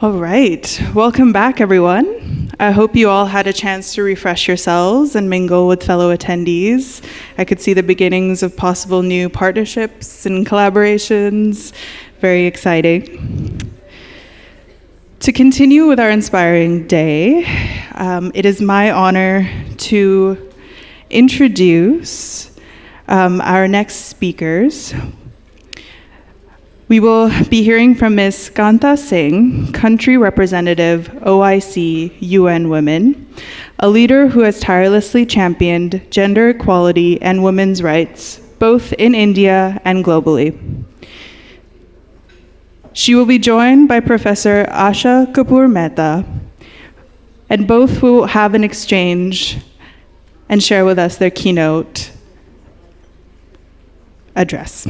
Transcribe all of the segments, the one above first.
All right, welcome back everyone. I hope you all had a chance to refresh yourselves and mingle with fellow attendees. I could see the beginnings of possible new partnerships and collaborations. Very exciting. To continue with our inspiring day, it is my honor to introduce our next speakers. We will be hearing from Ms. Kanta Singh, Country Representative, OIC, UN Women, a leader who has tirelessly championed gender equality and women's rights, both in India and globally. She will be joined by Professor Asha Kapoor Mehta, and both will have an exchange and share with us their keynote address.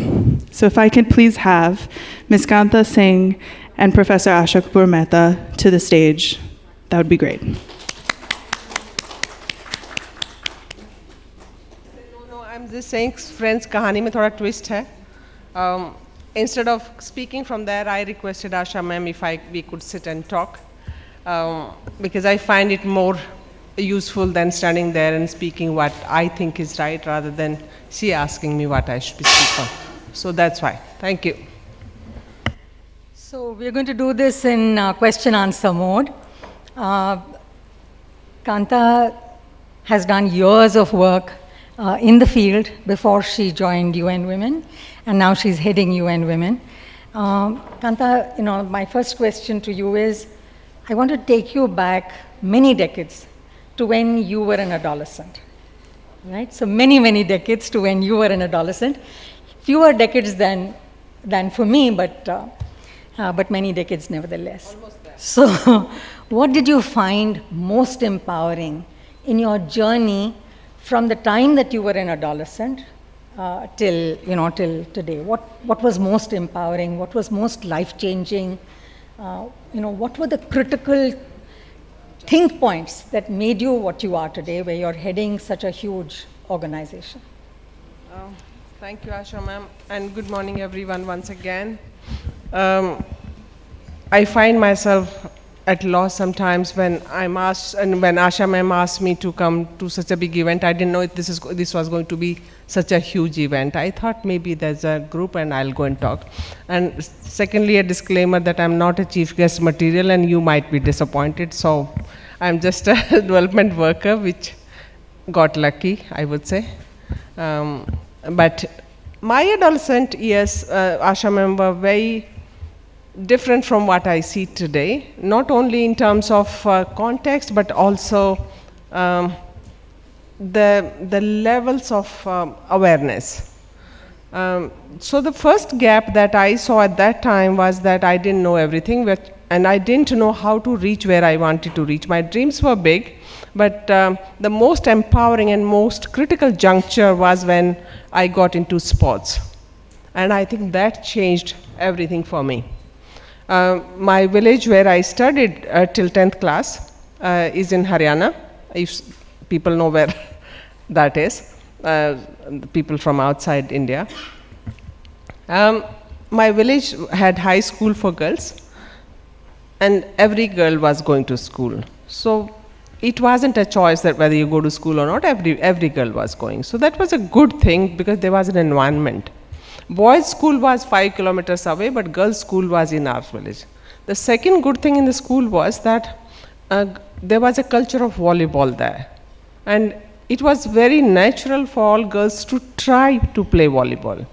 So if I could please have Ms. Kanta Singh and Professor Asha Kapoor Mehta to the stage, that would be great. No, I'm just saying, friends, kahani mein thoda twist hai. Instead of speaking from there, I requested Asha ma'am if we could sit and talk, because I find it more useful than standing there and speaking what I think is right, rather than she asking me what I should be speaking on. So that's why. Thank you. So we're going to do this in question-answer mode. Kanta has done years of work in the field before she joined UN Women, and now she's heading UN Women. Kanta, my first question to you is, I want to take you back many decades to when you were an adolescent, right? So many decades to when you were an adolescent. Fewer decades than for me, but many decades nevertheless. So what did you find most empowering in your journey from the time that you were an adolescent till today? What was most empowering? What was most life-changing? What were the critical think points that made you what you are today, where you're heading such a huge organization? Thank you, Asha ma'am, and good morning everyone once again. I find myself at loss sometimes when I'm asked, and when Asha ma'am asked me to come to such a big event. I didn't know this was going to be such a huge event. I thought maybe there's a group and I'll go and talk. And secondly, a disclaimer that I'm not a chief guest material and you might be disappointed. So I'm just a development worker, which got lucky, I would say. But my adolescent years, Asha ma'am, were very different from what I see today, not only in terms of context, but also the levels of awareness. So the first gap that I saw at that time was that I didn't know everything, and I didn't know how to reach where I wanted to reach. My dreams were big, but the most empowering and most critical juncture was when I got into sports. And I think that changed everything for me. My village where I studied till 10th class is in Haryana, if people know where that is, people from outside India. My village had high school for girls, and every girl was going to school. So it wasn't a choice that whether you go to school or not, every girl was going. So that was a good thing because there was an environment. Boys' school was 5 kilometers away, but girls' school was in our village. The second good thing in the school was that there was a culture of volleyball there. And it was very natural for all girls to try to play volleyball.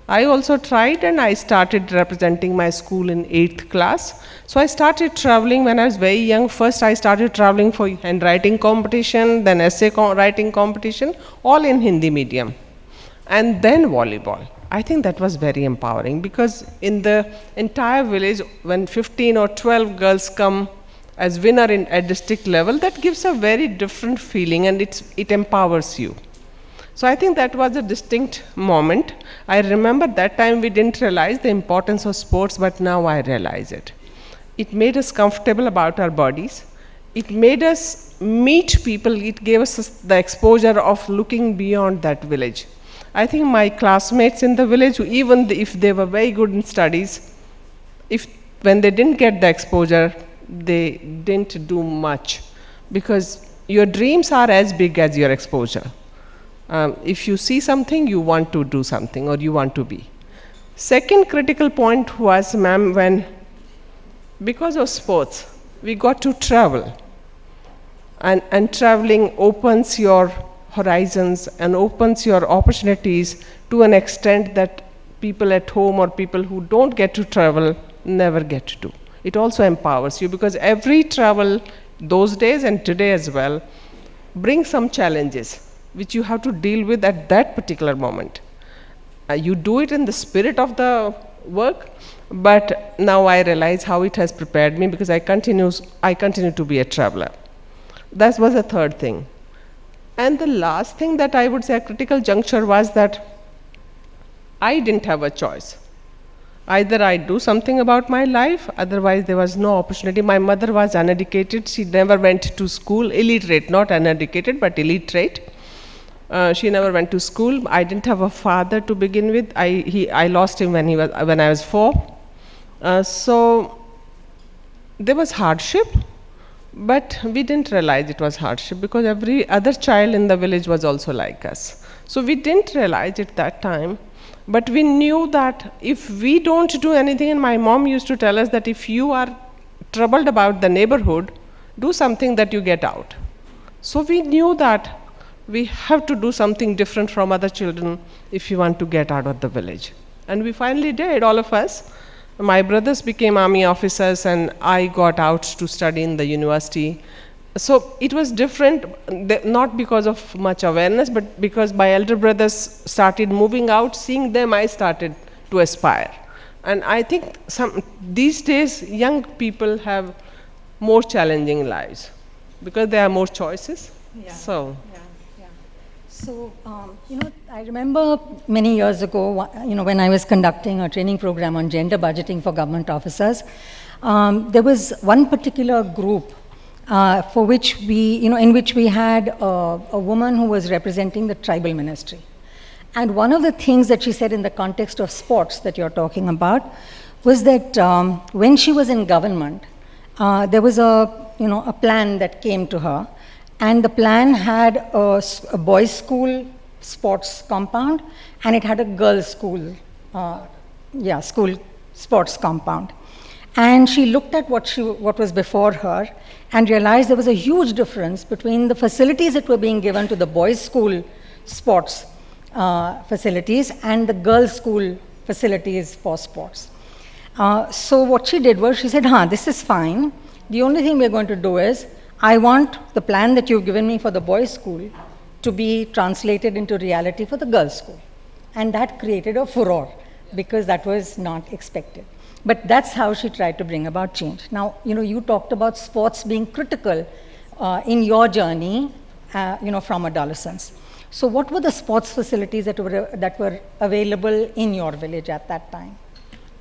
I also tried, and I started representing my school in 8th class. So I started traveling when I was very young. First I started traveling for handwriting competition, then essay writing competition, all in Hindi medium. And then volleyball. I think that was very empowering because in the entire village, when 15 or 12 girls come as winner at district level, that gives a very different feeling, and it empowers you. So I think that was a distinct moment. I remember that time we didn't realize the importance of sports, but now I realize it. It made us comfortable about our bodies. It made us meet people. It gave us the exposure of looking beyond that village. I think my classmates in the village, even if they were very good in studies, when they didn't get the exposure, they didn't do much, because your dreams are as big as your exposure. If you see something, you want to do something, or you want to be. Second critical point was, ma'am, when, because of sports, we got to travel. And traveling opens your horizons and opens your opportunities to an extent that people at home or people who don't get to travel never get to do. It also empowers you, because every travel those days and today as well brings some challenges which you have to deal with at that particular moment. You do it in the spirit of the work, but now I realize how it has prepared me, because I continue to be a traveler. That was the third thing. And the last thing that I would say, a critical juncture, was that I didn't have a choice. Either I do something about my life, otherwise there was no opportunity. My mother was uneducated. She never went to school, illiterate, not uneducated, but illiterate. She never went to school. I didn't have a father to begin with. I lost him when I was 4. So there was hardship, but we didn't realize it was hardship, because every other child in the village was also like us. So we didn't realize it that time, but we knew that if we don't do anything, and my mom used to tell us that if you are troubled about the neighborhood, do something that you get out. So we knew that we have to do something different from other children if you want to get out of the village. And we finally did, all of us. My brothers became army officers, and I got out to study in the university. So it was different, not because of much awareness, but because my elder brothers started moving out. Seeing them, I started to aspire. And I think these days, young people have more challenging lives, because there are more choices. Yeah. So. So, I remember many years ago, when I was conducting a training program on gender budgeting for government officers, there was one particular group for which in which we had a woman who was representing the tribal ministry. And one of the things that she said in the context of sports that you're talking about was that when she was in government, there was a plan that came to her. And the plan had a boys' school sports compound, and it had a girls' school, school sports compound. And she looked at what was before her and realized there was a huge difference between the facilities that were being given to the boys' school sports facilities and the girls' school facilities for sports. So what she did was she said, this is fine. The only thing we're going to do is, I want the plan that you've given me for the boys' school to be translated into reality for the girls' school. And that created a furor, because that was not expected. But that's how she tried to bring about change. Now, you talked about sports being critical in your journey, from adolescence. So what were the sports facilities that were available in your village at that time?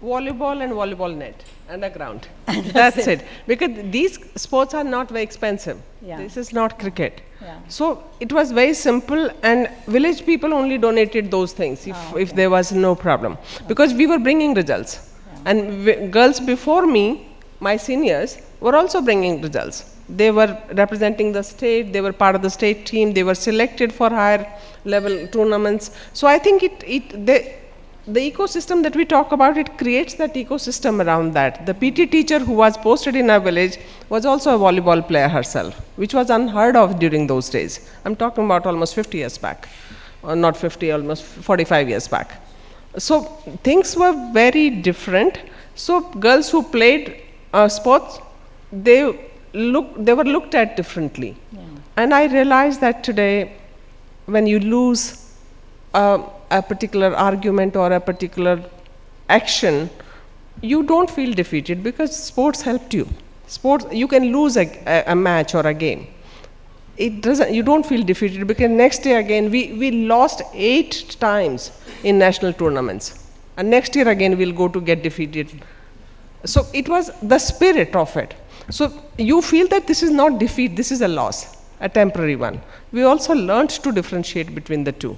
Volleyball and volleyball net and a ground. That's it. Because these sports are not very expensive. Yeah. This is not cricket. Yeah. So it was very simple, and village people only donated those things if there was no problem. Because we were bringing results. Yeah. And girls before me, my seniors, were also bringing results. They were representing the state, they were part of the state team, they were selected for higher level tournaments. So I think the ecosystem that we talk about, it creates that ecosystem around that. The PT teacher who was posted in our village was also a volleyball player herself, which was unheard of during those days. I'm talking about almost 50 years back, or not 50, almost 45 years back. So things were very different. So girls who played sports, they were looked at differently. Yeah. And I realized that today, when you lose a particular argument or a particular action, you don't feel defeated, because sports helped you. Sports, you can lose a match or a game. You don't feel defeated, because next day again, we lost 8 times in national tournaments. And next year again, we'll go to get defeated. So it was the spirit of it. So you feel that this is not defeat, this is a loss, a temporary one. We also learned to differentiate between the two.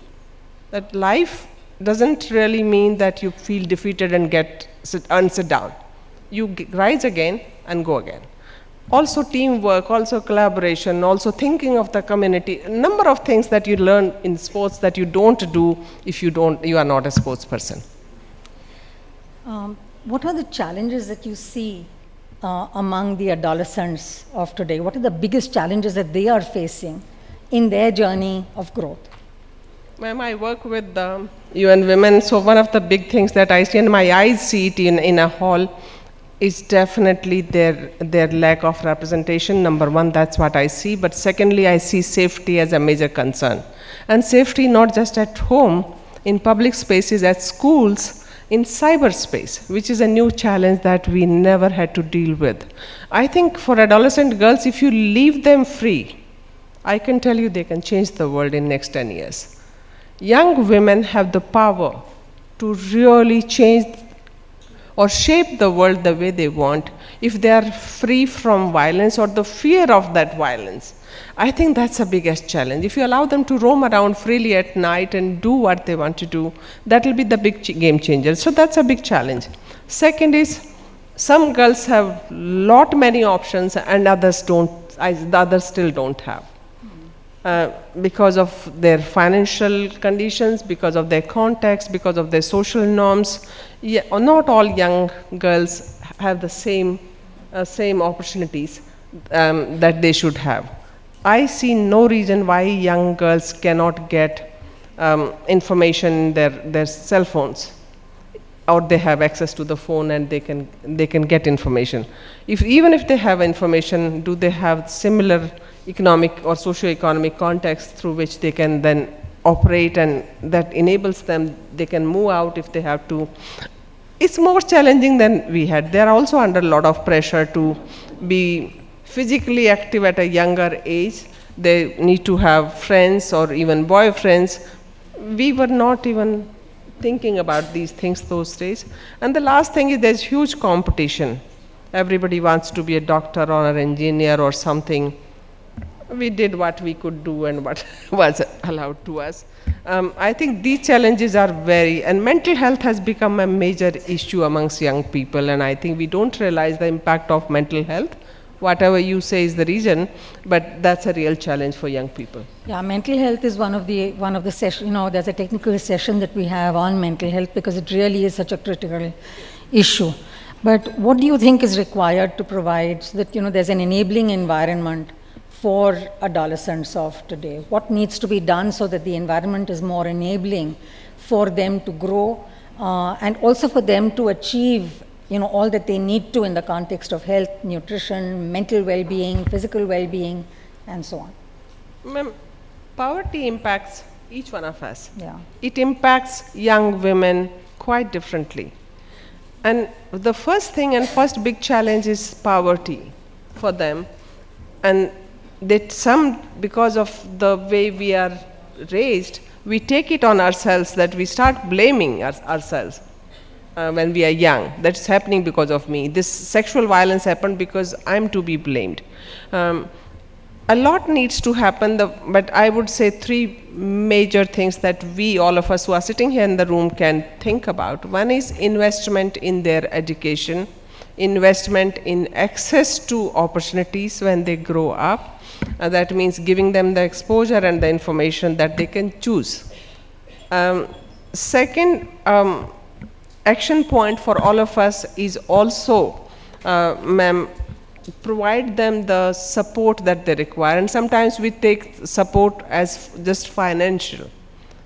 That life doesn't really mean that you feel defeated and sit down. You rise again and go again. also teamwork, also collaboration, also thinking of the community, a number of things that you learn in sports that you don't do if you are not a sports person. What are the challenges that you see among the adolescents of today? What are the biggest challenges that they are facing in their journey of growth? Ma'am, I work with the UN Women, so one of the big things that I see, and my eyes see it in a hall, is definitely their lack of representation. Number one, that's what I see. But secondly, I see safety as a major concern. And safety not just at home, in public spaces, at schools, in cyberspace, which is a new challenge that we never had to deal with. I think for adolescent girls, if you leave them free, I can tell you they can change the world in next 10 years. Young women have the power to really change or shape the world the way they want if they are free from violence or the fear of that violence. I think that's the biggest challenge. If you allow them to roam around freely at night and do what they want to do, that will be the big game changer. So that's a big challenge. Second is, some girls have many options and others don't, the others still don't have. Because of their financial conditions, because of their context, because of their social norms. Yeah, not all young girls have the same opportunities that they should have. I see no reason why young girls cannot get information in their cell phones, or they have access to the phone and they can get information. Even if they have information, do they have similar economic or socio-economic context through which they can then operate, and that enables them, they can move out if they have to. It's more challenging than we had. They are also under a lot of pressure to be physically active at a younger age. They need to have friends or even boyfriends. We were not even thinking about these things those days. And the last thing is there's huge competition. Everybody wants to be a doctor or an engineer or something. We did what we could do and what was allowed to us. I think these challenges are and mental health has become a major issue amongst young people, and I think we don't realize the impact of mental health. Whatever you say is the reason, but that's a real challenge for young people. Yeah, mental health is one of the sessions, there's a technical session that we have on mental health because it really is such a critical issue. But what do you think is required to provide so that, there's an enabling environment for adolescents of today? What needs to be done so that the environment is more enabling for them to grow and also for them to achieve all that they need to in the context of health, nutrition, mental well-being, physical well-being, and so on? Ma'am, poverty impacts each one of us. Yeah. It impacts young women quite differently. And the first thing and first big challenge is poverty for them. And that because of the way we are raised, we take it on ourselves that we start blaming ourselves when we are young. That's happening because of me. This sexual violence happened because I'm to be blamed. A lot needs to happen, but I would say 3 major things that all of us who are sitting here in the room can think about. One is investment in their education, investment in access to opportunities when they grow up. That means giving them the exposure and the information that they can choose. Second action point for all of us is also, ma'am, provide them the support that they require. And sometimes we take support as just financial.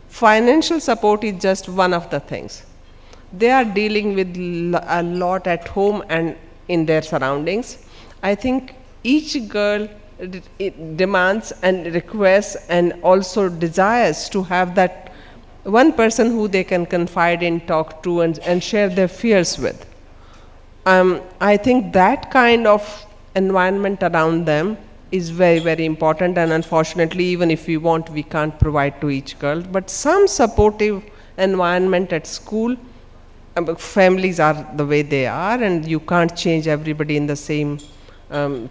Financial support is just one of the things. They are dealing with a lot at home and in their surroundings. I think each girl demands and requests and also desires to have that one person who they can confide in, talk to, and share their fears with. I think that kind of environment around them is very, very important, and unfortunately, even if we want, we can't provide to each girl. But some supportive environment at school, families are the way they are, and you can't change everybody in the same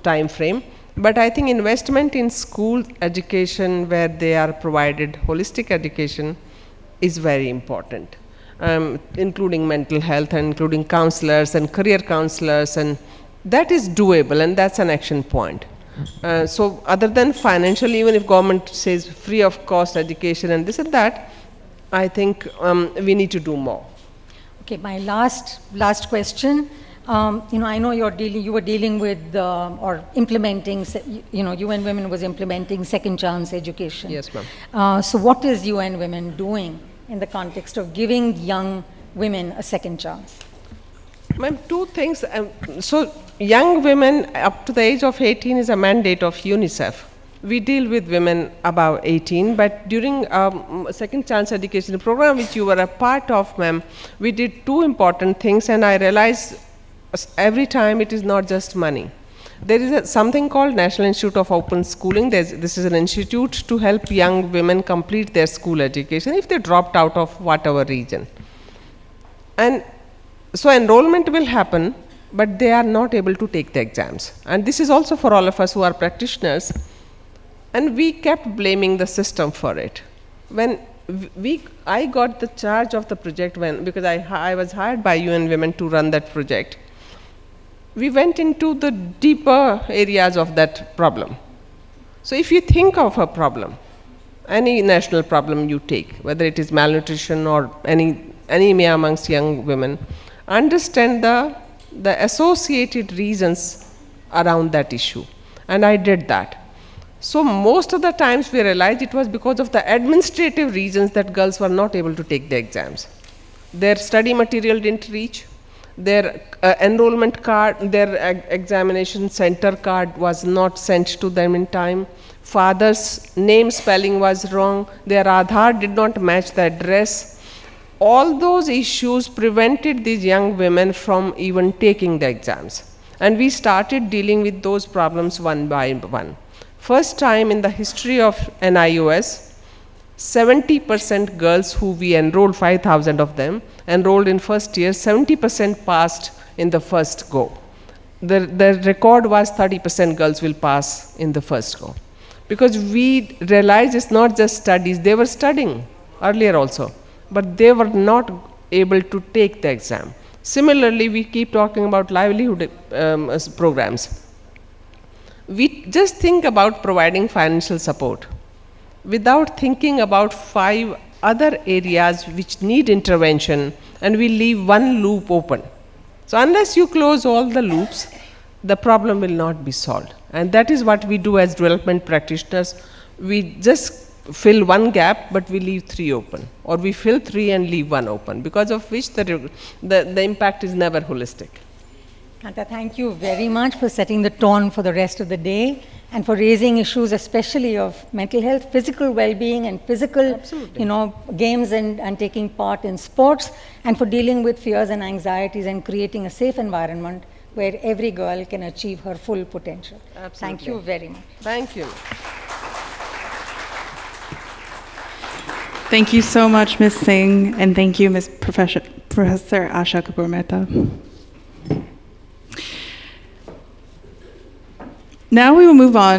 time frame. But I think investment in school education where they are provided holistic education is very important, including mental health and including counselors and career counselors and that is doable, and that's an action point. So other than financial, even if government says free of cost education and this and that, I think we need to do more. Okay, my last question. I know you were dealing with or implementing. UN Women was implementing second chance education. Yes, ma'am. So what is UN Women doing in the context of giving young women a second chance? Ma'am, two things. So young women up to the age of 18 is a mandate of UNICEF. We deal with women above 18, but during second chance education program, which you were a part of, ma'am, we did two important things, and I realized every time it is not just money. There is something called National Institute of Open Schooling. This is an institute to help young women complete their school education if they dropped out of whatever region. And so enrollment will happen, but they are not able to take the exams. And this is also for all of us who are practitioners. And we kept blaming the system for it. When I got the charge of the project because I was hired by UN Women to run that project, we went into the deeper areas of that problem. So if you think of a problem, any national problem you take, whether it is malnutrition or anemia amongst young women, understand the associated reasons around that issue. And I did that. So most of the times we realized it was because of the administrative reasons that girls were not able to take the exams. Their study material didn't reach, their enrollment card, their examination center card was not sent to them in time, father's name spelling was wrong, their Aadhaar did not match the address. All those issues prevented these young women from even taking the exams. And we started dealing with those problems one by one. First time in the history of NIOS, 70% girls who we enrolled, 5,000 of them, enrolled in first year, 70% passed in the first go. The record was 30% girls will pass in the first go. Because we realized it's not just studies, they were studying earlier also, but they were not able to take the exam. Similarly, we keep talking about livelihood programs. We just think about providing financial support without thinking about 5 other areas which need intervention, and we leave one loop open. So unless you close all the loops, the problem will not be solved. And that is what we do as development practitioners. We just fill one gap, but we leave 3 open, or we fill 3 and leave 1 open, because of which the impact is never holistic. Kanta, thank you very much for setting the tone for the rest of the day and for raising issues especially of mental health, physical well-being and physical games and taking part in sports, and for dealing with fears and anxieties and creating a safe environment where every girl can achieve her full potential. Absolutely. Thank you very much. Thank you. Thank you so much, Ms. Singh, and thank you, Ms. Professor Asha Kapoor Mehta. Now we will move on